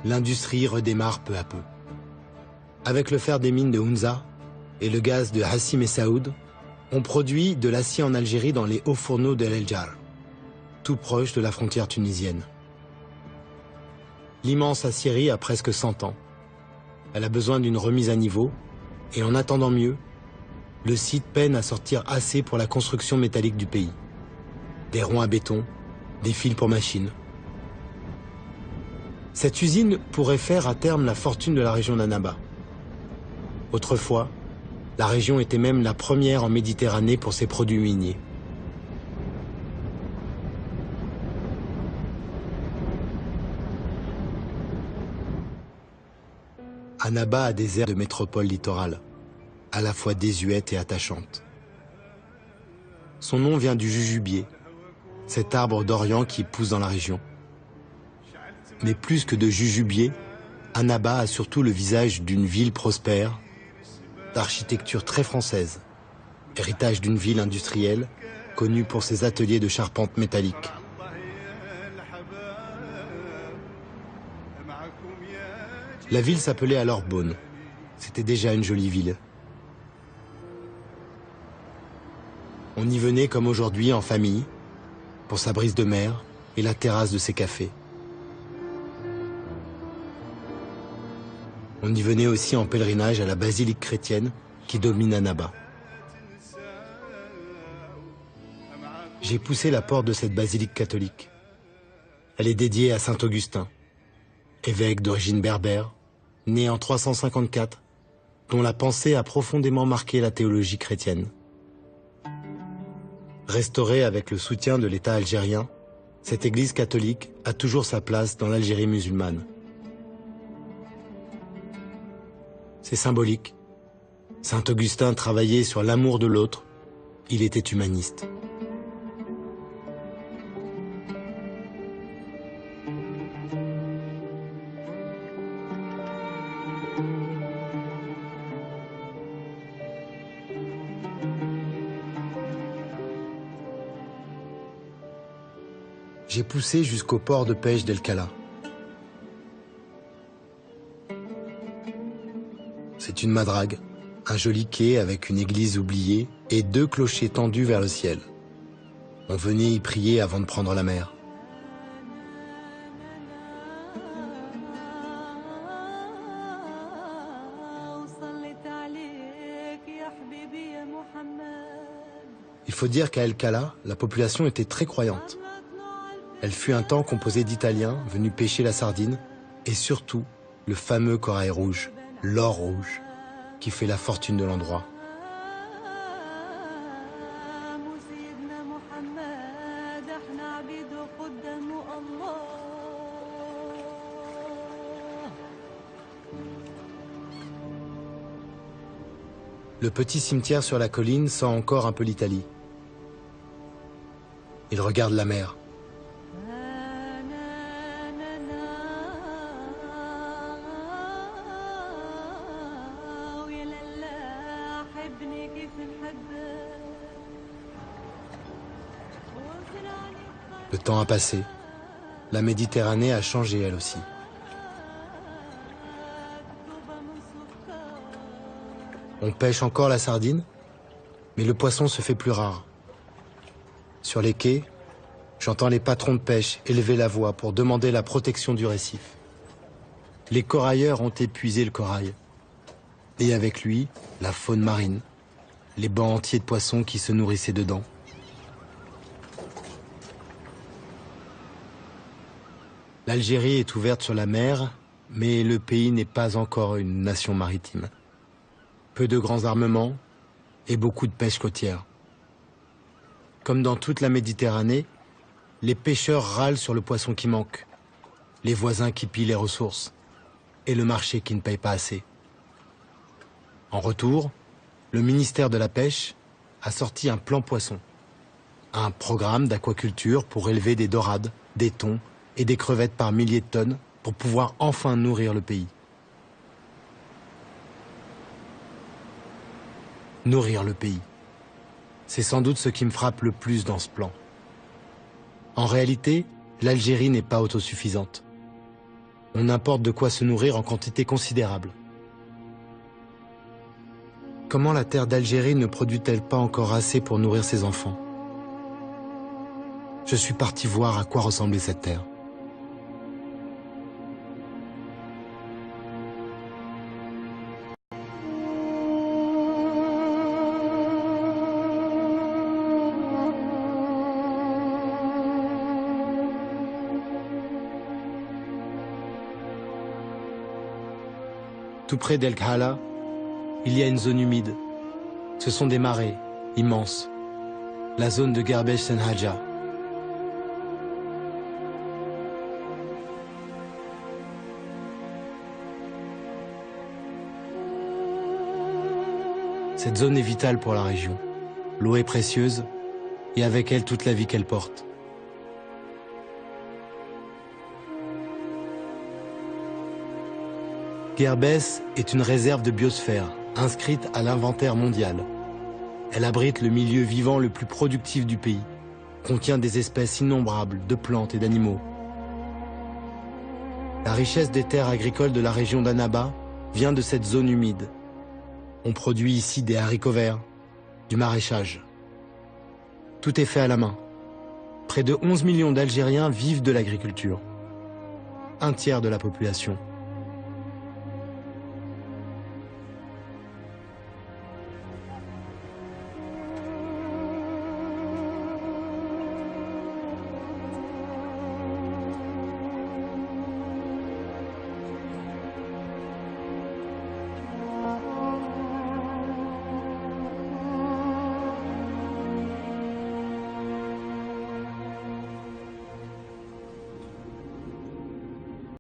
L'industrie redémarre peu à peu. Avec le fer des mines de Hunza et le gaz de Hassim et Saoud, on produit de l'acier en Algérie dans les hauts fourneaux de El Jar, tout proche de la frontière tunisienne. L'immense aciérie a presque 100 ans. Elle a besoin d'une remise à niveau, et en attendant mieux, le site peine à sortir assez pour la construction métallique du pays. Des ronds à béton, des fils pour machines. Cette usine pourrait faire à terme la fortune de la région d'Annaba. Autrefois, la région était même la première en Méditerranée pour ses produits miniers. Annaba a des airs de métropole littorale, à la fois désuète et attachante. Son nom vient du jujubier, cet arbre d'Orient qui pousse dans la région. Mais plus que de jujubier, Annaba a surtout le visage d'une ville prospère, d'architecture très française, héritage d'une ville industrielle connue pour ses ateliers de charpente métallique. La ville s'appelait alors Beaune. C'était déjà une jolie ville. On y venait comme aujourd'hui en famille, pour sa brise de mer et la terrasse de ses cafés. On y venait aussi en pèlerinage à la basilique chrétienne qui domine Annaba. J'ai poussé la porte de cette basilique catholique. Elle est dédiée à saint Augustin, évêque d'origine berbère, né en 354, dont la pensée a profondément marqué la théologie chrétienne. Restaurée avec le soutien de l'État algérien, cette église catholique a toujours sa place dans l'Algérie musulmane. C'est symbolique. Saint Augustin travaillait sur l'amour de l'autre. Il était humaniste. J'ai poussé jusqu'au port de pêche d'El Kala. C'est une madrague, un joli quai avec une église oubliée et 2 clochers tendus vers le ciel. On venait y prier avant de prendre la mer. Il faut dire qu'à El Kala, la population était très croyante. Elle fut un temps composée d'Italiens venus pêcher la sardine et surtout le fameux corail rouge, l'or rouge, qui fait la fortune de l'endroit. Le petit cimetière sur la colline sent encore un peu l'Italie. Il regarde la mer. Le temps a passé. La Méditerranée a changé elle aussi. On pêche encore la sardine, mais le poisson se fait plus rare. Sur les quais, j'entends les patrons de pêche élever la voix pour demander la protection du récif. Les corailleurs ont épuisé le corail. Et avec lui, la faune marine, les bancs entiers de poissons qui se nourrissaient dedans. L'Algérie est ouverte sur la mer, mais le pays n'est pas encore une nation maritime. Peu de grands armements et beaucoup de pêche côtière. Comme dans toute la Méditerranée, les pêcheurs râlent sur le poisson qui manque, les voisins qui pillent les ressources et le marché qui ne paye pas assez. En retour, le ministère de la Pêche a sorti un plan poisson, un programme d'aquaculture pour élever des dorades, des thons et des crevettes par milliers de tonnes pour pouvoir enfin nourrir le pays. Nourrir le pays. C'est sans doute ce qui me frappe le plus dans ce plan. En réalité, l'Algérie n'est pas autosuffisante. On importe de quoi se nourrir en quantité considérable. Comment la terre d'Algérie ne produit-elle pas encore assez pour nourrir ses enfants? Je suis parti voir à quoi ressemblait cette terre. Tout près d'El Khala, il y a une zone humide. Ce sont des marais immenses. La zone de Gerbesh Senhaja. Cette zone est vitale pour la région. L'eau est précieuse et avec elle toute la vie qu'elle porte. Gerbes est une réserve de biosphère, inscrite à l'inventaire mondial. Elle abrite le milieu vivant le plus productif du pays, contient des espèces innombrables de plantes et d'animaux. La richesse des terres agricoles de la région d'Annaba vient de cette zone humide. On produit ici des haricots verts, du maraîchage. Tout est fait à la main. Près de 11 millions d'Algériens vivent de l'agriculture. Un tiers de la population.